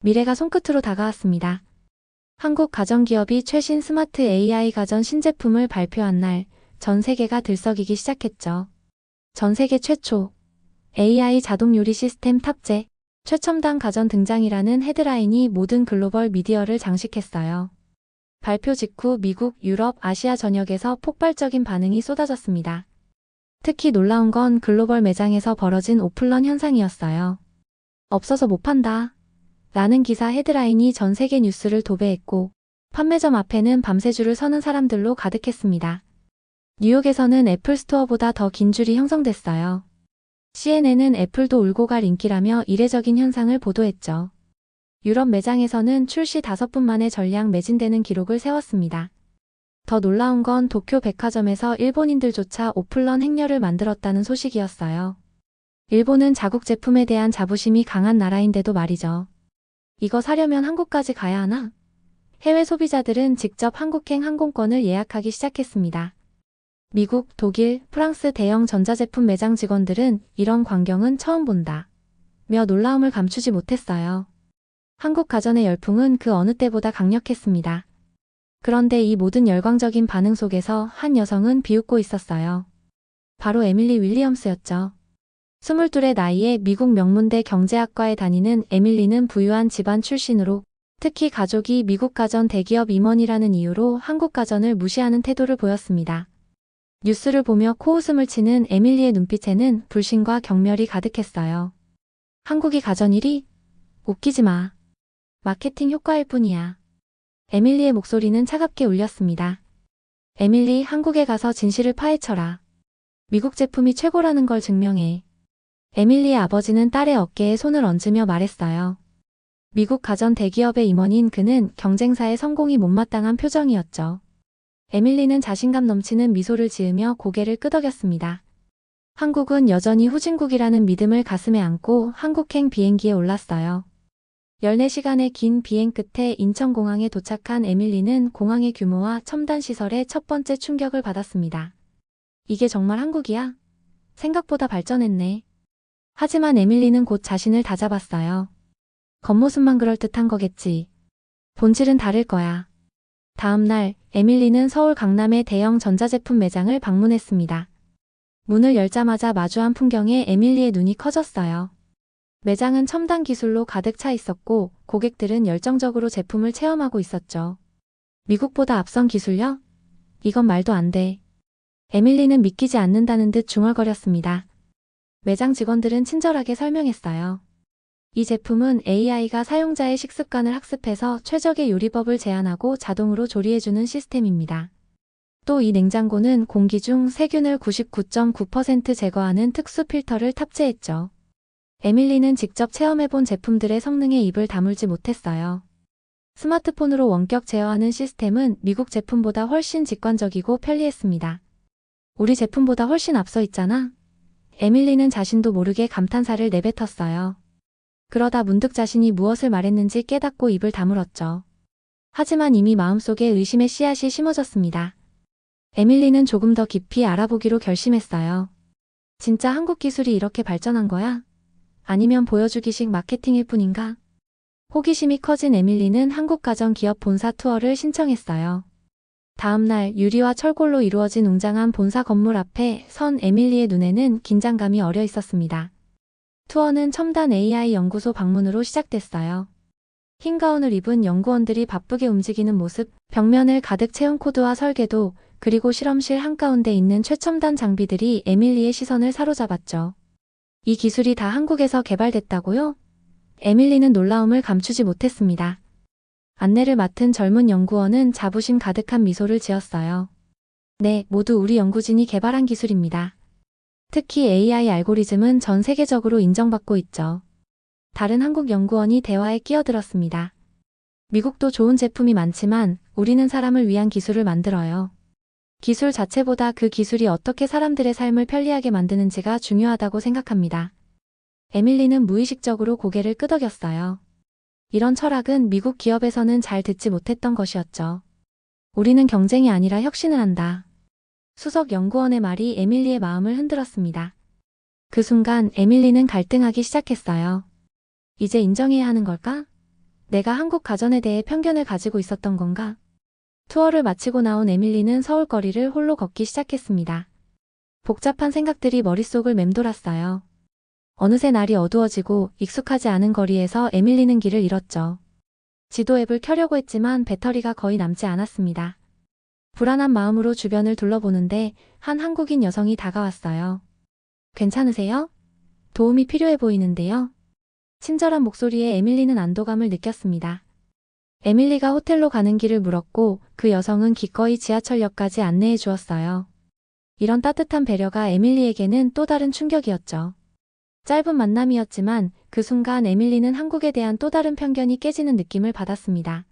미래가 손끝으로 다가왔습니다. 한국 가전기업이 최신 스마트 AI 가전 신제품을 발표한 날, 전 세계가 들썩이기 시작했죠. 전 세계 최초 AI 자동 요리 시스템 탑재, 최첨단 가전 등장이라는 헤드라인이 모든 글로벌 미디어를 장식했어요. 발표 직후 미국, 유럽, 아시아 전역에서 폭발적인 반응이 쏟아졌습니다. 특히 놀라운 건 글로벌 매장에서 벌어진 오픈런 현상이었어요. 없어서 못 판다 라는 기사 헤드라인이 전 세계 뉴스를 도배했고, 판매점 앞에는 밤새 줄을 서는 사람들로 가득했습니다. 뉴욕에서는 애플 스토어보다 더 긴 줄이 형성됐어요. CNN은 애플도 울고 갈 인기라며 이례적인 현상을 보도했죠. 유럽 매장에서는 출시 5분 만에 전량 매진되는 기록을 세웠습니다. 더 놀라운 건 도쿄 백화점에서 일본인들조차 오픈런 행렬을 만들었다는 소식이었어요. 일본은 자국 제품에 대한 자부심이 강한 나라인데도 말이죠. 이거 사려면 한국까지 가야 하나? 해외 소비자들은 직접 한국행 항공권을 예약하기 시작했습니다. 미국, 독일, 프랑스 대형 전자제품 매장 직원들은 이런 광경은 처음 본다 며 놀라움을 감추지 못했어요. 한국 가전의 열풍은 그 어느 때보다 강력했습니다. 그런데 이 모든 열광적인 반응 속에서 한 여성은 비웃고 있었어요. 바로 에밀리 윌리엄스였죠. 22의 나이에 미국 명문대 경제학과에 다니는 에밀리는 부유한 집안 출신으로 특히 가족이 미국 가전 대기업 임원이라는 이유로 한국 가전을 무시하는 태도를 보였습니다. 뉴스를 보며 코웃음을 치는 에밀리의 눈빛에는 불신과 경멸이 가득했어요. 한국이 가전 1위? 웃기지 마. 마케팅 효과일 뿐이야. 에밀리의 목소리는 차갑게 울렸습니다. 에밀리, 한국에 가서 진실을 파헤쳐라. 미국 제품이 최고라는 걸 증명해. 에밀리의 아버지는 딸의 어깨에 손을 얹으며 말했어요. 미국 가전 대기업의 임원인 그는 경쟁사의 성공이 못마땅한 표정이었죠. 에밀리는 자신감 넘치는 미소를 지으며 고개를 끄덕였습니다. 한국은 여전히 후진국이라는 믿음을 가슴에 안고 한국행 비행기에 올랐어요. 14시간의 긴 비행 끝에 인천공항에 도착한 에밀리는 공항의 규모와 첨단 시설에 첫 번째 충격을 받았습니다. 이게 정말 한국이야? 생각보다 발전했네. 하지만 에밀리는 곧 자신을 다잡았어요. 겉모습만 그럴듯한 거겠지. 본질은 다를 거야. 다음 날 에밀리는 서울 강남의 대형 전자제품 매장을 방문했습니다. 문을 열자마자 마주한 풍경에 에밀리의 눈이 커졌어요. 매장은 첨단 기술로 가득 차 있었고 고객들은 열정적으로 제품을 체험하고 있었죠. 미국보다 앞선 기술력? 이건 말도 안 돼. 에밀리는 믿기지 않는다는 듯 중얼거렸습니다. 매장 직원들은 친절하게 설명했어요. 이 제품은 AI가 사용자의 식습관을 학습해서 최적의 요리법을 제안하고 자동으로 조리해주는 시스템입니다. 또 이 냉장고는 공기 중 세균을 99.9% 제거하는 특수 필터를 탑재했죠. 에밀리는 직접 체험해본 제품들의 성능에 입을 다물지 못했어요. 스마트폰으로 원격 제어하는 시스템은 미국 제품보다 훨씬 직관적이고 편리했습니다. 우리 제품보다 훨씬 앞서 있잖아. 에밀리는 자신도 모르게 감탄사를 내뱉었어요. 그러다 문득 자신이 무엇을 말했는지 깨닫고 입을 다물었죠. 하지만 이미 마음속에 의심의 씨앗이 심어졌습니다. 에밀리는 조금 더 깊이 알아보기로 결심했어요. 진짜 한국 기술이 이렇게 발전한 거야? 아니면 보여주기식 마케팅일 뿐인가? 호기심이 커진 에밀리는 한국가전기업 본사 투어를 신청했어요. 다음 날 유리와 철골로 이루어진 웅장한 본사 건물 앞에 선 에밀리의 눈에는 긴장감이 어려 있었습니다. 투어는 첨단 AI 연구소 방문으로 시작됐어요. 흰 가운을 입은 연구원들이 바쁘게 움직이는 모습, 벽면을 가득 채운 코드와 설계도, 그리고 실험실 한가운데 있는 최첨단 장비들이 에밀리의 시선을 사로잡았죠. 이 기술이 다 한국에서 개발됐다고요? 에밀리는 놀라움을 감추지 못했습니다. 안내를 맡은 젊은 연구원은 자부심 가득한 미소를 지었어요. 네, 모두 우리 연구진이 개발한 기술입니다. 특히 AI 알고리즘은 전 세계적으로 인정받고 있죠. 다른 한국 연구원이 대화에 끼어들었습니다. 미국도 좋은 제품이 많지만 우리는 사람을 위한 기술을 만들어요. 기술 자체보다 그 기술이 어떻게 사람들의 삶을 편리하게 만드는지가 중요하다고 생각합니다. 에밀리는 무의식적으로 고개를 끄덕였어요. 이런 철학은 미국 기업에서는 잘 듣지 못했던 것이었죠. 우리는 경쟁이 아니라 혁신을 한다. 수석 연구원의 말이 에밀리의 마음을 흔들었습니다. 그 순간 에밀리는 갈등하기 시작했어요. 이제 인정해야 하는 걸까? 내가 한국 가전에 대해 편견을 가지고 있었던 건가? 투어를 마치고 나온 에밀리는 서울 거리를 홀로 걷기 시작했습니다. 복잡한 생각들이 머릿속을 맴돌았어요. 어느새 날이 어두워지고 익숙하지 않은 거리에서 에밀리는 길을 잃었죠. 지도 앱을 켜려고 했지만 배터리가 거의 남지 않았습니다. 불안한 마음으로 주변을 둘러보는데 한 한국인 여성이 다가왔어요. 괜찮으세요? 도움이 필요해 보이는데요. 친절한 목소리에 에밀리는 안도감을 느꼈습니다. 에밀리가 호텔로 가는 길을 물었고 그 여성은 기꺼이 지하철역까지 안내해 주었어요. 이런 따뜻한 배려가 에밀리에게는 또 다른 충격이었죠. 짧은 만남이었지만 그 순간 에밀리는 한국에 대한 또 다른 편견이 깨지는 느낌을 받았습니다.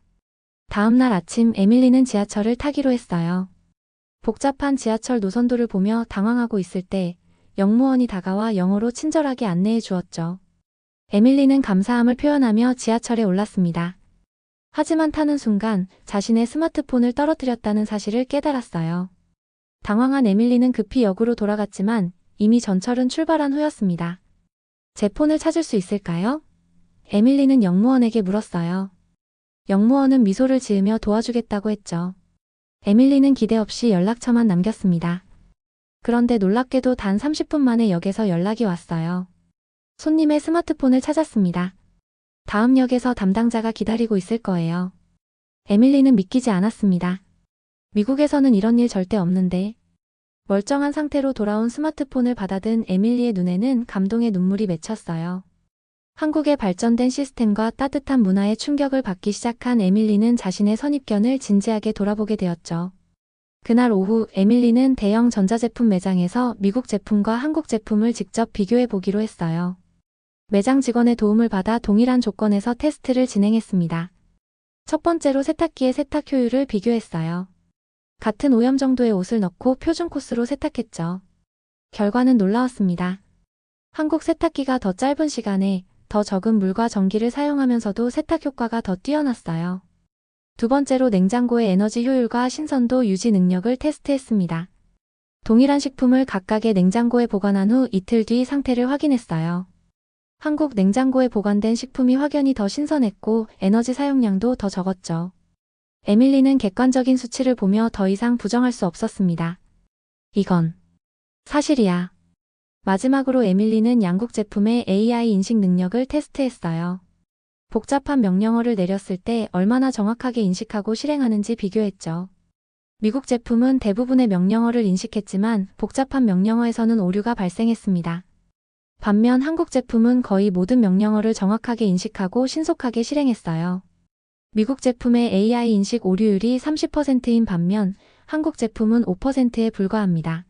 다음 날 아침 에밀리는 지하철을 타기로 했어요. 복잡한 지하철 노선도를 보며 당황하고 있을 때 역무원이 다가와 영어로 친절하게 안내해 주었죠. 에밀리는 감사함을 표현하며 지하철에 올랐습니다. 하지만 타는 순간 자신의 스마트폰을 떨어뜨렸다는 사실을 깨달았어요. 당황한 에밀리는 급히 역으로 돌아갔지만 이미 전철은 출발한 후였습니다. 제 폰을 찾을 수 있을까요? 에밀리는 역무원에게 물었어요. 역무원은 미소를 지으며 도와주겠다고 했죠. 에밀리는 기대 없이 연락처만 남겼습니다. 그런데 놀랍게도 단 30분 만에 역에서 연락이 왔어요. 손님의 스마트폰을 찾았습니다. 다음 역에서 담당자가 기다리고 있을 거예요. 에밀리는 믿기지 않았습니다. 미국에서는 이런 일 절대 없는데. 멀쩡한 상태로 돌아온 스마트폰을 받아든 에밀리의 눈에는 감동의 눈물이 맺혔어요. 한국의 발전된 시스템과 따뜻한 문화에 충격을 받기 시작한 에밀리는 자신의 선입견을 진지하게 돌아보게 되었죠. 그날 오후 에밀리는 대형 전자제품 매장에서 미국 제품과 한국 제품을 직접 비교해 보기로 했어요. 매장 직원의 도움을 받아 동일한 조건에서 테스트를 진행했습니다. 첫 번째로 세탁기의 세탁 효율을 비교했어요. 같은 오염 정도의 옷을 넣고 표준 코스로 세탁했죠. 결과는 놀라웠습니다. 한국 세탁기가 더 짧은 시간에 더 적은 물과 전기를 사용하면서도 세탁 효과가 더 뛰어났어요. 두 번째로 냉장고의 에너지 효율과 신선도 유지 능력을 테스트했습니다. 동일한 식품을 각각의 냉장고에 보관한 후 이틀 뒤 상태를 확인했어요. 한국 냉장고에 보관된 식품이 확연히 더 신선했고 에너지 사용량도 더 적었죠. 에밀리는 객관적인 수치를 보며 더 이상 부정할 수 없었습니다. 이건 사실이야. 마지막으로 에밀리는 양국 제품의 AI 인식 능력을 테스트했어요. 복잡한 명령어를 내렸을 때 얼마나 정확하게 인식하고 실행하는지 비교했죠. 미국 제품은 대부분의 명령어를 인식했지만 복잡한 명령어에서는 오류가 발생했습니다. 반면 한국 제품은 거의 모든 명령어를 정확하게 인식하고 신속하게 실행했어요. 미국 제품의 AI 인식 오류율이 30%인 반면 한국 제품은 5%에 불과합니다.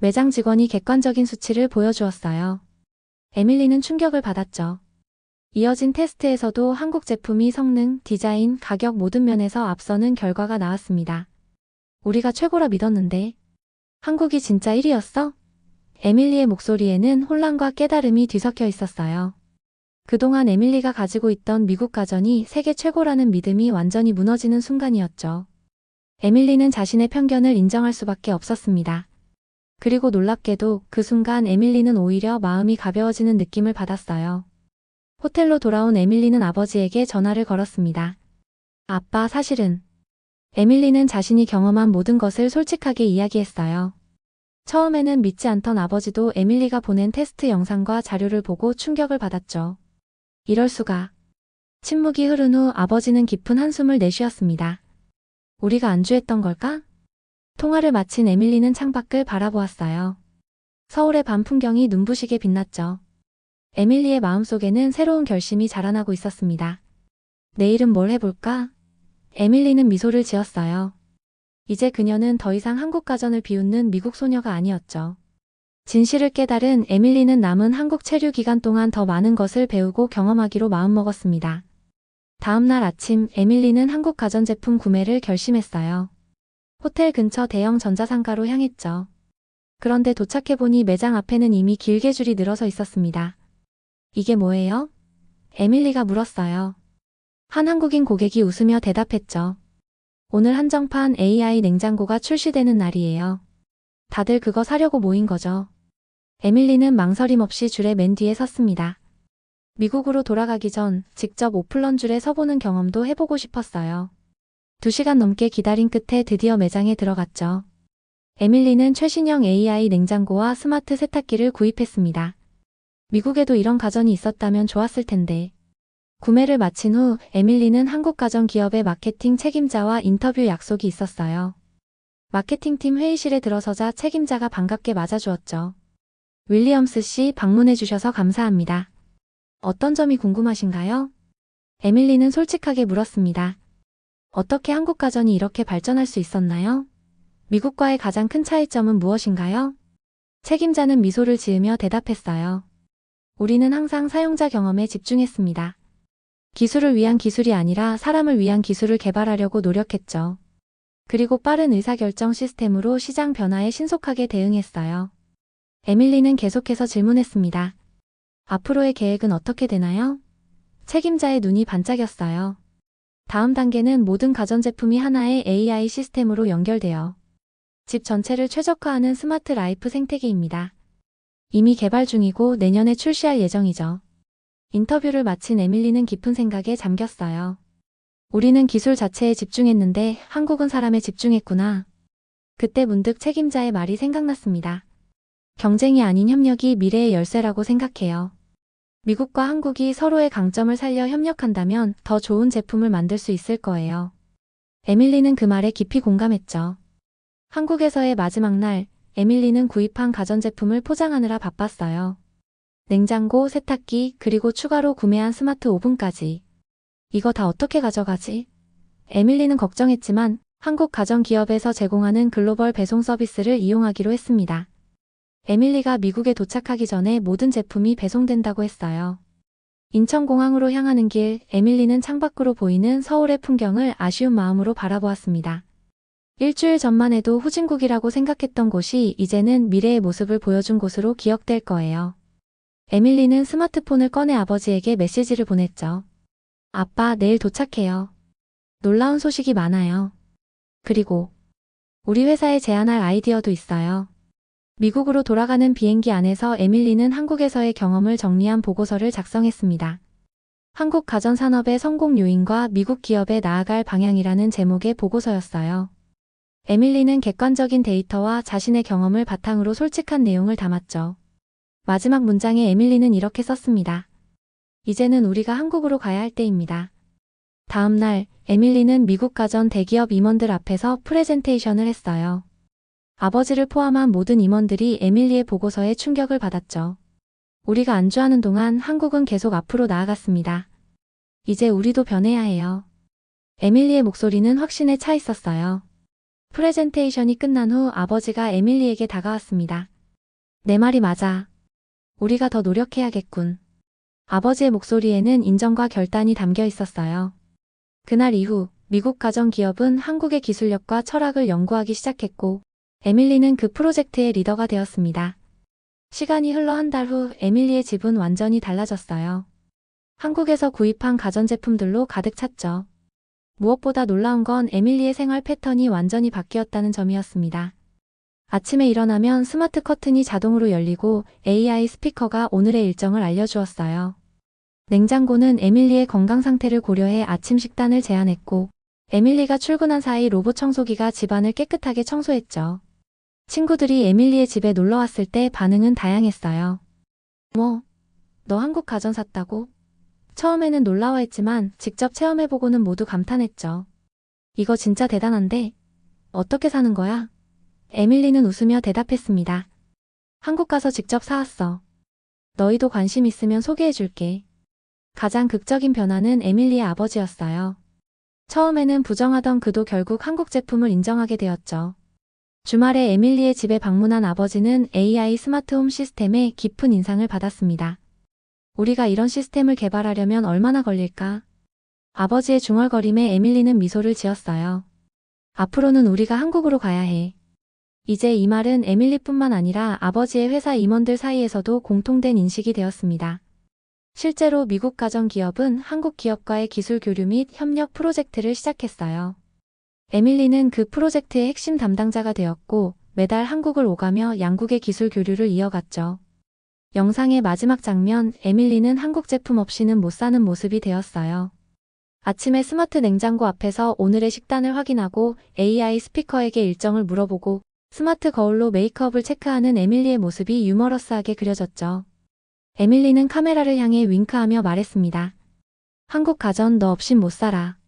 매장 직원이 객관적인 수치를 보여주었어요. 에밀리는 충격을 받았죠. 이어진 테스트에서도 한국 제품이 성능, 디자인, 가격 모든 면에서 앞서는 결과가 나왔습니다. 우리가 최고라 믿었는데 한국이 진짜 1위였어? 에밀리의 목소리에는 혼란과 깨달음이 뒤섞여 있었어요. 그동안 에밀리가 가지고 있던 미국 가전이 세계 최고라는 믿음이 완전히 무너지는 순간이었죠. 에밀리는 자신의 편견을 인정할 수밖에 없었습니다. 그리고 놀랍게도 그 순간 에밀리는 오히려 마음이 가벼워지는 느낌을 받았어요. 호텔로 돌아온 에밀리는 아버지에게 전화를 걸었습니다. 아빠, 사실은. 에밀리는 자신이 경험한 모든 것을 솔직하게 이야기했어요. 처음에는 믿지 않던 아버지도 에밀리가 보낸 테스트 영상과 자료를 보고 충격을 받았죠. 이럴 수가. 침묵이 흐른 후 아버지는 깊은 한숨을 내쉬었습니다. 우리가 안주했던 걸까? 통화를 마친 에밀리는 창밖을 바라보았어요. 서울의 밤 풍경이 눈부시게 빛났죠. 에밀리의 마음속에는 새로운 결심이 자라나고 있었습니다. 내일은 뭘 해볼까? 에밀리는 미소를 지었어요. 이제 그녀는 더 이상 한국 가전을 비웃는 미국 소녀가 아니었죠. 진실을 깨달은 에밀리는 남은 한국 체류 기간 동안 더 많은 것을 배우고 경험하기로 마음먹었습니다. 다음 날 아침 에밀리는 한국 가전제품 구매를 결심했어요. 호텔 근처 대형 전자상가로 향했죠. 그런데 도착해보니 매장 앞에는 이미 길게 줄이 늘어서 있었습니다. 이게 뭐예요? 에밀리가 물었어요. 한 한국인 고객이 웃으며 대답했죠. 오늘 한정판 AI 냉장고가 출시되는 날이에요. 다들 그거 사려고 모인 거죠. 에밀리는 망설임 없이 줄의 맨 뒤에 섰습니다. 미국으로 돌아가기 전 직접 오픈런줄에 서보는 경험도 해보고 싶었어요. 2시간 넘게 기다린 끝에 드디어 매장에 들어갔죠. 에밀리는 최신형 AI 냉장고와 스마트 세탁기를 구입했습니다. 미국에도 이런 가전이 있었다면 좋았을 텐데. 구매를 마친 후 에밀리는 한국 가전 기업의 마케팅 책임자와 인터뷰 약속이 있었어요. 마케팅팀 회의실에 들어서자 책임자가 반갑게 맞아주었죠. 윌리엄스 씨, 방문해 주셔서 감사합니다. 어떤 점이 궁금하신가요? 에밀리는 솔직하게 물었습니다. 어떻게 한국 가전이 이렇게 발전할 수 있었나요? 미국과의 가장 큰 차이점은 무엇인가요? 책임자는 미소를 지으며 대답했어요. 우리는 항상 사용자 경험에 집중했습니다. 기술을 위한 기술이 아니라 사람을 위한 기술을 개발하려고 노력했죠. 그리고 빠른 의사결정 시스템으로 시장 변화에 신속하게 대응했어요. 에밀리는 계속해서 질문했습니다. 앞으로의 계획은 어떻게 되나요? 책임자의 눈이 반짝였어요. 다음 단계는 모든 가전제품이 하나의 AI 시스템으로 연결되어 집 전체를 최적화하는 스마트 라이프 생태계입니다. 이미 개발 중이고 내년에 출시할 예정이죠. 인터뷰를 마친 에밀리는 깊은 생각에 잠겼어요. 우리는 기술 자체에 집중했는데 한국은 사람에 집중했구나. 그때 문득 책임자의 말이 생각났습니다. 경쟁이 아닌 협력이 미래의 열쇠라고 생각해요. 미국과 한국이 서로의 강점을 살려 협력한다면 더 좋은 제품을 만들 수 있을 거예요. 에밀리는 그 말에 깊이 공감했죠. 한국에서의 마지막 날, 에밀리는 구입한 가전제품을 포장하느라 바빴어요. 냉장고, 세탁기, 그리고 추가로 구매한 스마트 오븐까지. 이거 다 어떻게 가져가지? 에밀리는 걱정했지만 한국 가전기업에서 제공하는 글로벌 배송 서비스를 이용하기로 했습니다. 에밀리가 미국에 도착하기 전에 모든 제품이 배송된다고 했어요. 인천공항으로 향하는 길, 에밀리는 창밖으로 보이는 서울의 풍경을 아쉬운 마음으로 바라보았습니다. 일주일 전만 해도 후진국이라고 생각했던 곳이 이제는 미래의 모습을 보여준 곳으로 기억될 거예요. 에밀리는 스마트폰을 꺼내 아버지에게 메시지를 보냈죠. 아빠, 내일 도착해요. 놀라운 소식이 많아요. 그리고 우리 회사에 제안할 아이디어도 있어요. 미국으로 돌아가는 비행기 안에서 에밀리는 한국에서의 경험을 정리한 보고서를 작성했습니다. 한국 가전산업의 성공 요인과 미국 기업에 나아갈 방향이라는 제목의 보고서였어요. 에밀리는 객관적인 데이터와 자신의 경험을 바탕으로 솔직한 내용을 담았죠. 마지막 문장에 에밀리는 이렇게 썼습니다. 이제는 우리가 한국으로 가야 할 때입니다. 다음 날, 에밀리는 미국 가전 대기업 임원들 앞에서 프레젠테이션을 했어요. 아버지를 포함한 모든 임원들이 에밀리의 보고서에 충격을 받았죠. 우리가 안주하는 동안 한국은 계속 앞으로 나아갔습니다. 이제 우리도 변해야 해요. 에밀리의 목소리는 확신에 차 있었어요. 프레젠테이션이 끝난 후 아버지가 에밀리에게 다가왔습니다. 내 말이 맞아. 우리가 더 노력해야겠군. 아버지의 목소리에는 인정과 결단이 담겨 있었어요. 그날 이후 미국 가전기업은 한국의 기술력과 철학을 연구하기 시작했고 에밀리는 그 프로젝트의 리더가 되었습니다. 시간이 흘러 한 달 후 에밀리의 집은 완전히 달라졌어요. 한국에서 구입한 가전제품들로 가득 찼죠. 무엇보다 놀라운 건 에밀리의 생활 패턴이 완전히 바뀌었다는 점이었습니다. 아침에 일어나면 스마트 커튼이 자동으로 열리고 AI 스피커가 오늘의 일정을 알려주었어요. 냉장고는 에밀리의 건강 상태를 고려해 아침 식단을 제안했고 에밀리가 출근한 사이 로봇 청소기가 집안을 깨끗하게 청소했죠. 친구들이 에밀리의 집에 놀러 왔을 때 반응은 다양했어요. 뭐? 너 한국 가전 샀다고? 처음에는 놀라워했지만 직접 체험해보고는 모두 감탄했죠. 이거 진짜 대단한데? 어떻게 사는 거야? 에밀리는 웃으며 대답했습니다. 한국 가서 직접 사왔어. 너희도 관심 있으면 소개해줄게. 가장 극적인 변화는 에밀리의 아버지였어요. 처음에는 부정하던 그도 결국 한국 제품을 인정하게 되었죠. 주말에 에밀리의 집에 방문한 아버지는 AI 스마트홈 시스템에 깊은 인상을 받았습니다. 우리가 이런 시스템을 개발하려면 얼마나 걸릴까? 아버지의 중얼거림에 에밀리는 미소를 지었어요. 앞으로는 우리가 한국으로 가야 해. 이제 이 말은 에밀리뿐만 아니라 아버지의 회사 임원들 사이에서도 공통된 인식이 되었습니다. 실제로 미국 가전기업은 한국 기업과의 기술 교류 및 협력 프로젝트를 시작했어요. 에밀리는 그 프로젝트의 핵심 담당자가 되었고 매달 한국을 오가며 양국의 기술 교류를 이어갔죠. 영상의 마지막 장면, 에밀리는 한국 제품 없이는 못 사는 모습이 되었어요. 아침에 스마트 냉장고 앞에서 오늘의 식단을 확인하고 AI 스피커에게 일정을 물어보고 스마트 거울로 메이크업을 체크하는 에밀리의 모습이 유머러스하게 그려졌죠. 에밀리는 카메라를 향해 윙크하며 말했습니다. 한국 가전 너 없인 못 살아.